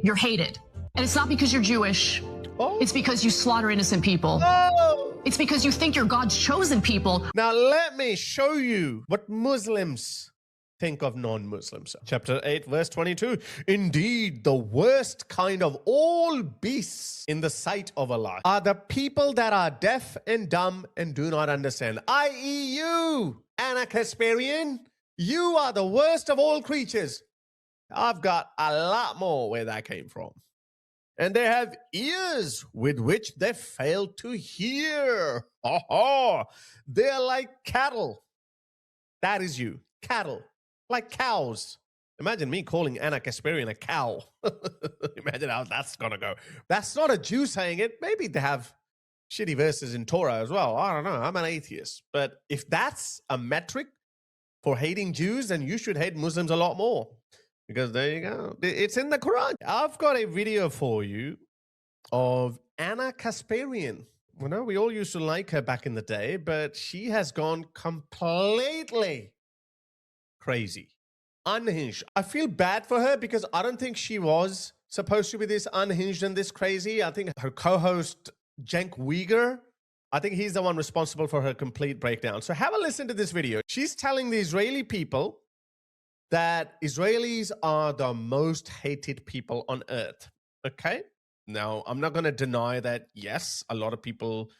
You're hated. And it's not because you're Jewish. Oh. It's because you slaughter innocent people. Oh. It's because you think you're God's chosen people. Now let me show you what Muslims think of non-Muslims. Chapter 8, verse 22. Indeed, the worst kind of all beasts in the sight of Allah are the people that are deaf and dumb and do not understand. I.e. you, Anna Kasparian, you are the worst of all creatures. I've got a lot more where that came from. And they have ears with which they fail to hear. Oh, they're like cattle. That is you, cattle. Like cows. Imagine me calling Anna Kasparian a cow. Imagine how that's going to go. That's not a Jew saying it. Maybe they have shitty verses in Torah as well. I don't know. I'm an atheist. But if that's a metric for hating Jews, then you should hate Muslims a lot more. Because there you go. It's in the Quran. I've got a video for you of Anna Kasparian. You know, we all used to like her back in the day, but she has gone completely crazy, unhinged. I feel bad for her because I don't think she was supposed to be this unhinged and this crazy. I think her co-host, Cenk Uygur, I think he's the one responsible for her complete breakdown. So have a listen to this video. She's telling the Israeli people that Israelis are the most hated people on earth. Okay? Now, I'm not going to deny that, yes, a lot of people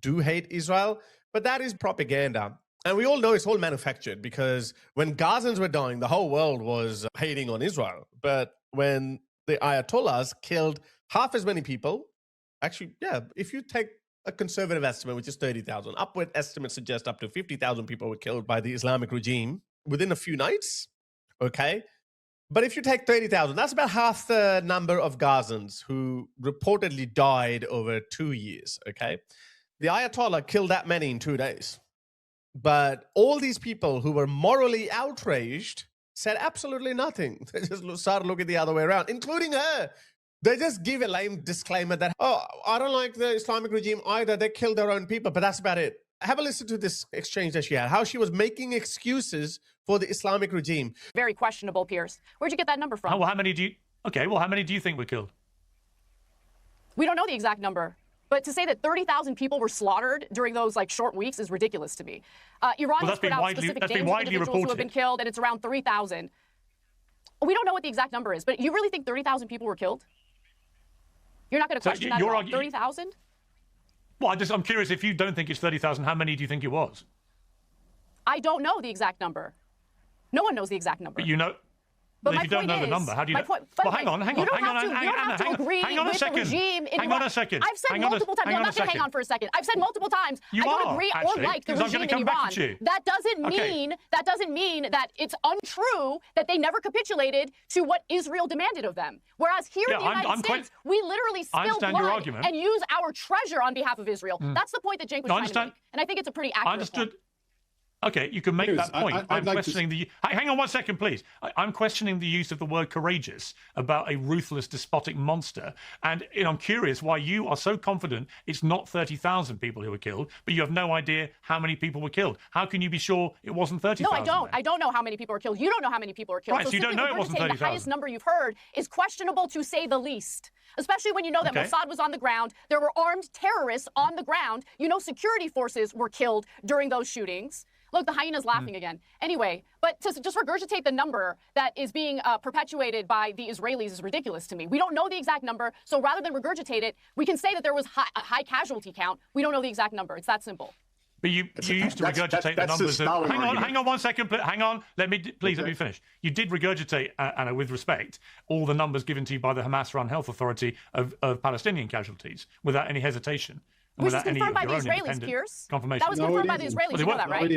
do hate Israel, but that is propaganda. And we all know it's all manufactured because when Gazans were dying, the whole world was hating on Israel. But when the Ayatollahs killed half as many people, actually, yeah, if you take a conservative estimate, which is 30,000, upward estimates suggest up to 50,000 people were killed by the Islamic regime within a few nights, okay? But if you take 30,000, that's about half the number of Gazans who reportedly died over 2 years, okay? The Ayatollah killed that many in 2 days. But all these people who were morally outraged said absolutely nothing. They just started looking the other way around, including her. They just give a lame disclaimer that, oh, I don't like the Islamic regime either. They killed their own people, but that's about it. Have a listen to this exchange that she had, how she was making excuses for the Islamic regime. Very questionable, Pierce. Where'd you get that number from? Well, how many do you think were killed? We don't know the exact number. But to say that 30,000 people were slaughtered during those short weeks is ridiculous to me. Iran has put out specific names of individuals who have been killed, and it's around 3,000. We don't know what the exact number is, but you really think 30,000 people were killed? You're not going to question that at all? 30,000? Well, I'm curious, if you don't think it's 30,000, how many do you think it was? I don't know the exact number. No one knows the exact number. But you know... But if you don't know the number, how do you know? Well, hang on a second. Hang on a second. I've said multiple times. I'm not going to hang on for a second. I've said multiple times. I don't agree or like the regime in Iran. That doesn't mean that it's untrue that they never capitulated to what Israel demanded of them. Whereas here in the United States, we literally spill blood and use our treasure on behalf of Israel. That's the point that Cenk was trying to make. And I think it's a pretty accurate point. Okay, you can make that point. I'm questioning the... Hang on 1 second, please. I'm questioning the use of the word courageous about a ruthless, despotic monster. And I'm curious why you are so confident it's not 30,000 people who were killed, but you have no idea how many people were killed. How can you be sure it wasn't 30,000? No, I don't. I don't know how many people were killed. You don't know how many people were killed. Right, so you don't know it wasn't 30,000. The highest number you've heard is questionable to say the least. Especially when you know that Mossad was on the ground, there were armed terrorists on the ground. You know security forces were killed during those shootings. Look, the hyena's laughing again. Anyway, but to just regurgitate the number that is being perpetuated by the Israelis is ridiculous to me. We don't know the exact number, so rather than regurgitate it, we can say that there was a high casualty count. We don't know the exact number. It's that simple. But you used to regurgitate the numbers. Hang on 1 second. Hang on. Let me finish. You did regurgitate, Anna, with respect, all the numbers given to you by the Hamas-run health authority of Palestinian casualties without any hesitation. Which is confirmed by the Israelis, Pierce. That was confirmed by the Israelis. You know that, right?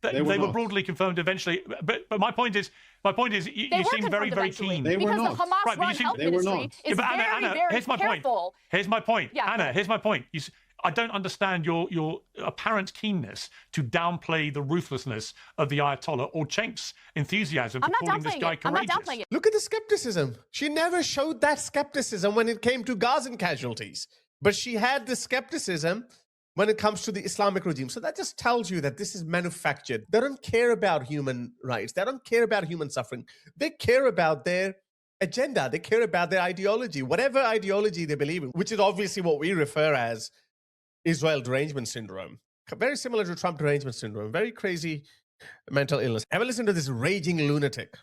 They were broadly confirmed eventually. But my point is, you seem very, very keen. They were not. Because the Hamas-run health ministry is very careful. Here's my point. Anna, here's my point. I don't understand your apparent keenness to downplay the ruthlessness of the Ayatollah or Cenk's enthusiasm for calling this guy courageous. I'm not downplaying it. Look at the skepticism. She never showed that skepticism when it came to Gazan casualties. But she had the skepticism when it comes to the Islamic regime. So that just tells you that this is manufactured. They don't care about human rights. They don't care about human suffering. They care about their agenda. They care about their ideology, whatever ideology they believe in, which is obviously what we refer as Israel derangement syndrome. Very similar to Trump derangement syndrome. Very crazy mental illness. Have a listen to this raging lunatic.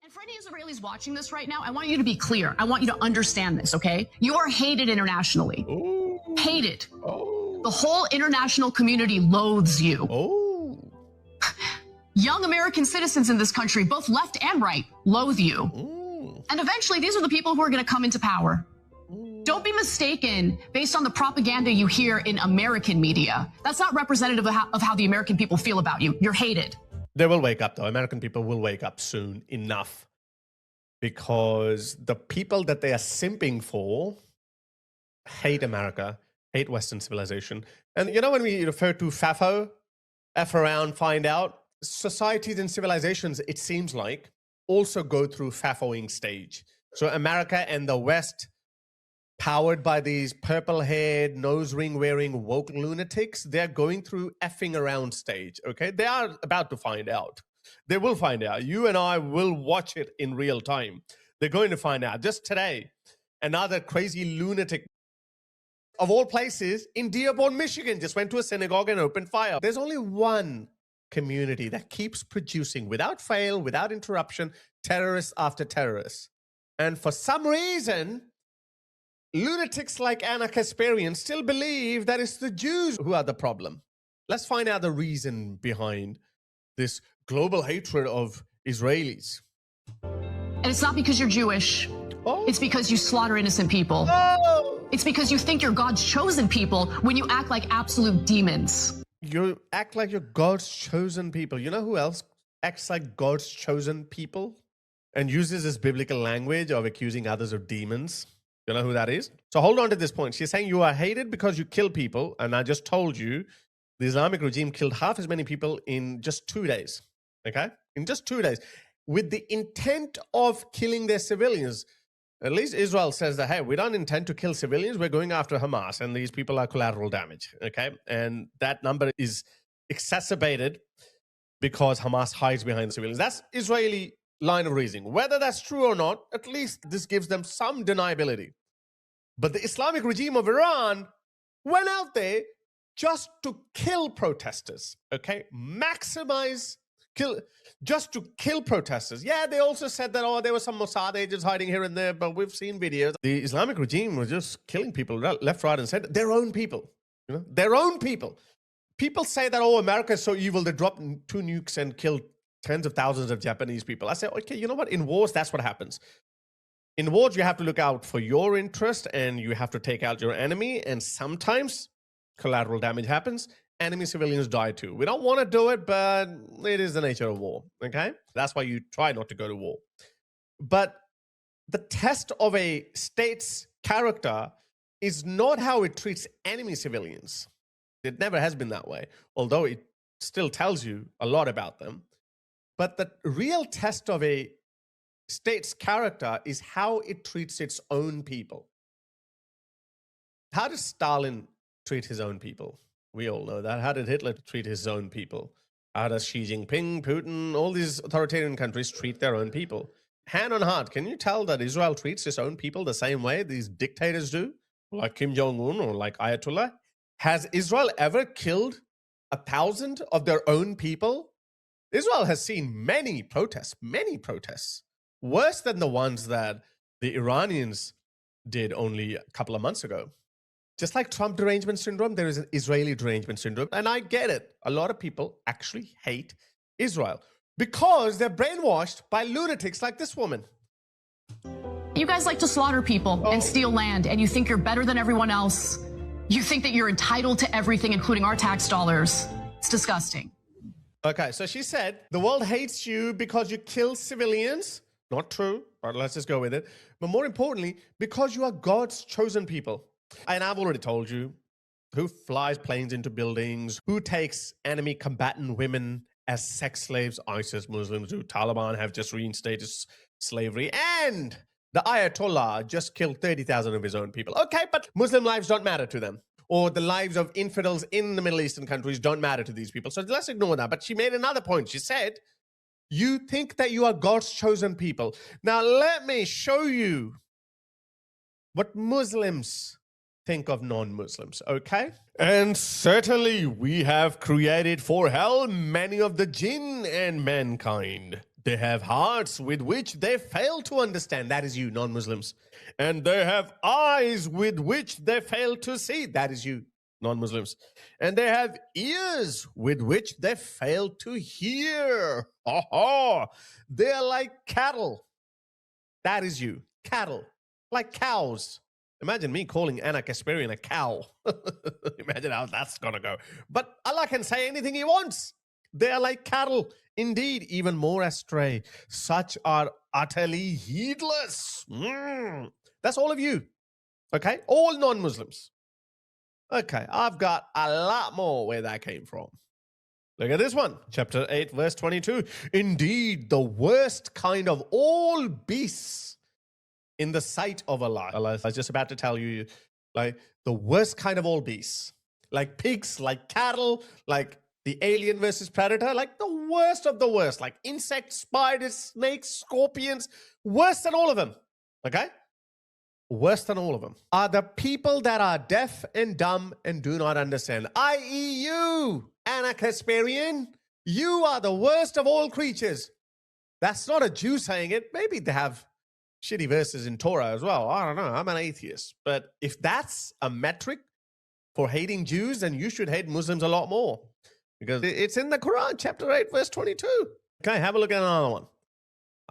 And for any Israelis watching this right now, I want you to be clear. I want you to understand this, okay? You are hated internationally. Ooh. Hated. Oh. The whole international community loathes you. Oh. Young American citizens in this country, both left and right, loathe you. Ooh. And eventually, these are the people who are going to come into power. Don't be mistaken based on the propaganda you hear in American media. That's not representative of how the American people feel about you. You're hated. They will wake up, though. American people will wake up soon enough, because the people that they are simping for hate America, hate Western civilization. And you know, when we refer to FAFO, F around, find out, societies and civilizations, it seems like, also go through FAFOing stage. So America and the West, powered by these purple-haired, nose ring-wearing woke lunatics, they're going through effing around stage, okay? They are about to find out. They will find out. You and I will watch it in real time. They're going to find out. Just today, another crazy lunatic, of all places, in Dearborn, Michigan, just went to a synagogue and opened fire. There's only one community that keeps producing, without fail, without interruption, terrorists after terrorists. And for some reason, lunatics like Anna Kasparian still believe that it's the Jews who are the problem. Let's find out the reason behind this global hatred of Israelis. And it's not because you're Jewish. Oh. It's because you slaughter innocent people. Oh. It's because you think you're God's chosen people when you act like absolute demons. You act like you're God's chosen people. You know who else acts like God's chosen people and uses this biblical language of accusing others of demons? You know who that is? So hold on to this point. She's saying you are hated because you kill people. And I just told you the Islamic regime killed half as many people in just 2 days. Okay? In just 2 days. With the intent of killing their civilians. At least Israel says that, hey, we don't intend to kill civilians. We're going after Hamas, and these people are collateral damage, okay? And that number is exacerbated because Hamas hides behind the civilians. That's Israeli line of reasoning. Whether that's true or not, at least this gives them some deniability. But the Islamic regime of Iran went out there just to kill protesters, okay? Just to kill protesters. Yeah, they also said that, oh, there were some Mossad agents hiding here and there, but we've seen videos. The Islamic regime was just killing people left, right, and center. Their own people, you know, their own people. People say that, oh, America is so evil, they dropped 2 nukes and killed tens of thousands of Japanese people. I say, okay, you know what? In wars, that's what happens. In wars, you have to look out for your interest and you have to take out your enemy. And sometimes collateral damage happens. Enemy civilians die too. We don't want to do it, but it is the nature of war, okay? That's why you try not to go to war. But the test of a state's character is not how it treats enemy civilians. It never has been that way, although it still tells you a lot about them. But the real test of a state's character is how it treats its own people. How does Stalin treat his own people? We all know that. How did Hitler treat his own people? How does Xi Jinping, Putin, all these authoritarian countries treat their own people? Hand on heart, can you tell that Israel treats its own people the same way these dictators do? Like Kim Jong-un or like Ayatollah? Has Israel ever killed 1,000 of their own people? Israel has seen many protests, worse than the ones that the Iranians did only a couple of months ago. Just like Trump derangement syndrome, there is an Israeli derangement syndrome. And I get it. A lot of people actually hate Israel because they're brainwashed by lunatics like this woman. You guys like to slaughter people and steal land, and you think you're better than everyone else. You think that you're entitled to everything, including our tax dollars. It's disgusting. Okay, so she said, the world hates you because you kill civilians. Not true, but let's just go with it. But more importantly, because you are God's chosen people. And I've already told you who flies planes into buildings, who takes enemy combatant women as sex slaves. ISIS, Muslims do. Taliban have just reinstated slavery. And the Ayatollah just killed 30,000 of his own people. Okay, but Muslim lives don't matter to them. or the lives of infidels in the Middle Eastern countries don't matter to these people. So let's ignore that. But she made another point. She said, you think that you are God's chosen people. Now, let me show you what Muslims think of non-Muslims, okay? And certainly we have created for hell many of the jinn and mankind. They have hearts with which they fail to understand. That is you, non-Muslims. And they have eyes with which they fail to see. That is you, non-Muslims. And they have ears with which they fail to hear. Oh, they are like cattle. That is you, cattle, like cows. Imagine me calling Anna Kasparian a cow. Imagine how that's going to go. But Allah can say anything he wants. They are like cattle, indeed, even more astray. Such are utterly heedless. That's all of you, okay? All non-Muslims. Okay, I've got a lot more where that came from. Look at this one, chapter 8, verse 22. Indeed, the worst kind of all beasts in the sight of Allah. Allah, I was just about to tell you, like the worst kind of all beasts, like pigs, like cattle, like the Alien versus Predator, like the worst of the worst, like insects, spiders, snakes, scorpions, worse than all of them, okay? Worse than all of them are the people that are deaf and dumb and do not understand, i.e. you, Anna Kasparian. You are the worst of all creatures. That's not a Jew saying it. Maybe they have shitty verses in Torah as well. I don't know. I'm an atheist. But if that's a metric for hating Jews, then you should hate Muslims a lot more. Because it's in the Quran, chapter 8, verse 22. Okay, have a look at another one.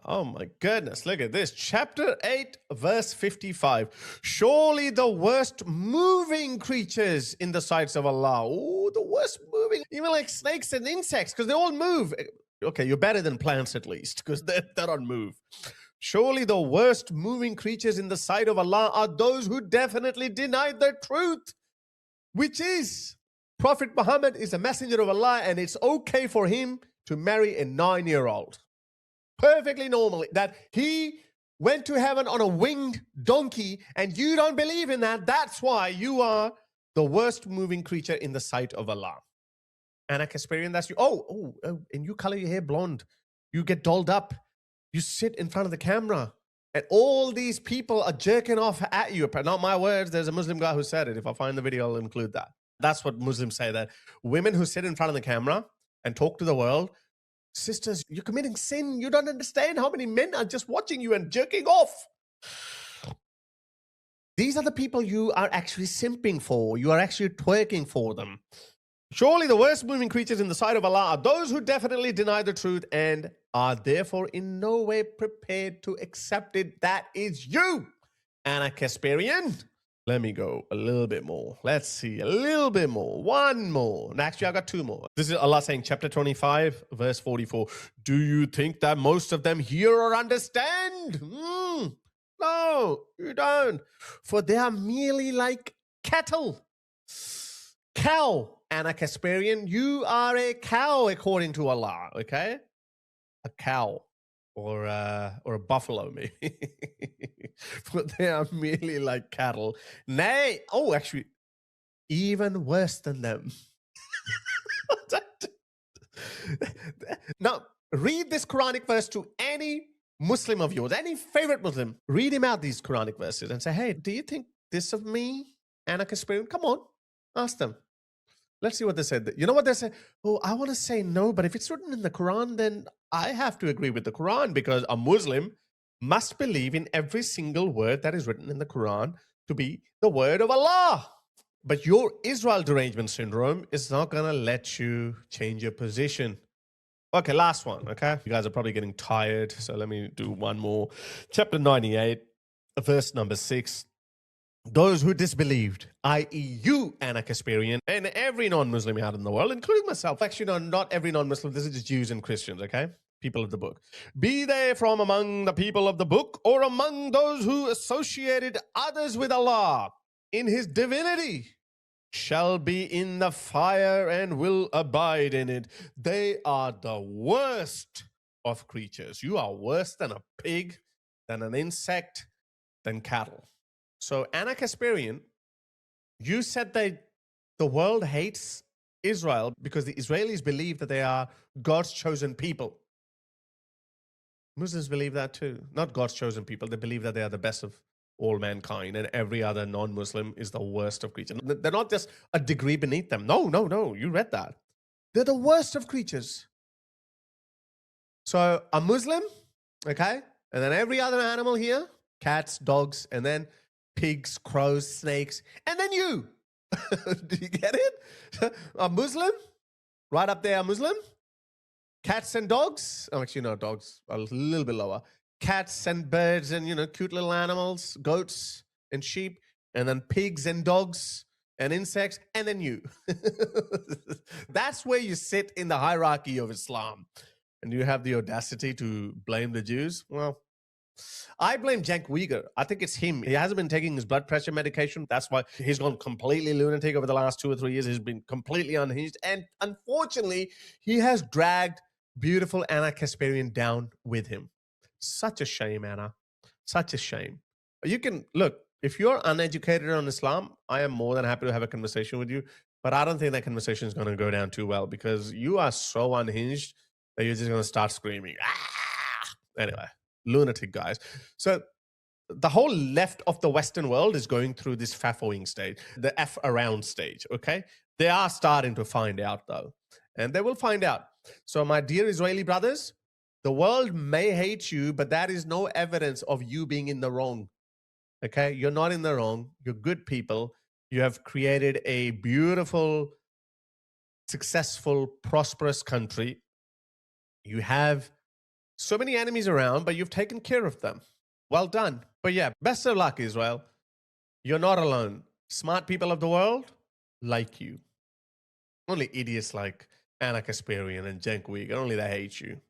Oh my goodness, look at this. Chapter 8, verse 55. Surely the worst moving creatures in the sights of Allah. Oh, the worst moving. Even like snakes and insects, because they all move. Okay, you're better than plants at least, because they don't move. Surely the worst moving creatures in the sight of Allah are those who definitely denied the truth, which is Prophet Muhammad is a messenger of Allah, and it's okay for him to marry a 9-year-old. Perfectly normal. That he went to heaven on a winged donkey, and you don't believe in that. That's why you are the worst moving creature in the sight of Allah. Anna Kasparian, that's you. Oh, and you color your hair blonde. You get dolled up. You sit in front of the camera, and all these people are jerking off at you. Not my words. There's a Muslim guy who said it. If I find the video, I'll include that. That's what Muslims say, that women who sit in front of the camera and talk to the world, sisters, you're committing sin. You don't understand how many men are just watching you and jerking off. These are the people you are actually simping for. You are actually twerking for them. Surely the worst moving creatures in the sight of Allah are those who definitely deny the truth and are therefore in no way prepared to accept it. That is you, Anna Kasparian. Let me go a little bit more. Let's see, a little bit more. One more. And actually, I got two more. This is Allah saying, chapter 25, verse 44. Do you think that most of them hear or understand? No, you don't. For they are merely like cattle. Cow, Anna Kasparian. You are a cow according to Allah, okay? A cow. Or a buffalo, maybe. But they are merely like cattle. Nay, oh, actually, even worse than them. Now, read this Quranic verse to any Muslim of yours, any favorite Muslim. Read him out these Quranic verses and say, hey, do you think this of me, Anna Kasparian? Come on, ask them. Let's see what they said. You know what they say? Oh, I want to say no, but if it's written in the Quran, then I have to agree with the Quran, because a Muslim must believe in every single word that is written in the Quran to be the word of Allah. But your Israel derangement syndrome is not going to let you change your position. Okay, last one, okay? You guys are probably getting tired, so let me do one more. Chapter 98, verse number 6. Those who disbelieved, i.e. you, Anna Kasparian, and every non-Muslim out in the world, including myself. Actually, no, not every non-Muslim. This is just Jews and Christians, okay? People of the book. Be they from among the people of the book or among those who associated others with Allah in his divinity, shall be in the fire and will abide in it. They are the worst of creatures. You are worse than a pig, than an insect, than cattle. So Anna Kasparian, you said they The world hates Israel because the Israelis believe that they are God's chosen people. Muslims believe that too. Not God's chosen people. They believe that they are the best of all mankind and every other non-Muslim is the worst of creatures. They're not just a degree beneath them. No, no, no. You read that. They're the worst of creatures. So a Muslim, okay? And then every other animal here, cats, dogs, and then pigs, crows, snakes, and then you. Do you get it? A Muslim, right up there, a Muslim. Cats and dogs. Oh, actually, no, dogs are a little bit lower. Cats and birds and, cute little animals, goats and sheep, and then pigs and dogs and insects, and then you. That's where you sit in the hierarchy of Islam. And you have the audacity to blame the Jews? Well, I blame Cenk Uygur. I think it's him. He hasn't been taking his blood pressure medication. That's why he's gone completely lunatic over the last 2 or 3 years. He's been completely unhinged. And unfortunately, he has dragged beautiful Anna Kasparian down with him. Such a shame, Anna. Such a shame. You can, look, if you're uneducated on Islam, I am more than happy to have a conversation with you. But I don't think that conversation is going to go down too well because you are so unhinged that you're just going to start screaming. Ah! Anyway, lunatic guys. So the whole left of the Western world is going through this faffoing stage, the F around stage, okay? They are starting to find out though, and they will find out. So my dear Israeli brothers, the world may hate you, but that is no evidence of you being in the wrong, okay? You're not in the wrong. You're good people. You have created a beautiful, successful, prosperous country. You have so many enemies around, but you've taken care of them. Well done. But yeah, best of luck, Israel. You're not alone. Smart people of the world like you. Only idiots like Anna Kasparian and Cenk Uygur, only they hate you.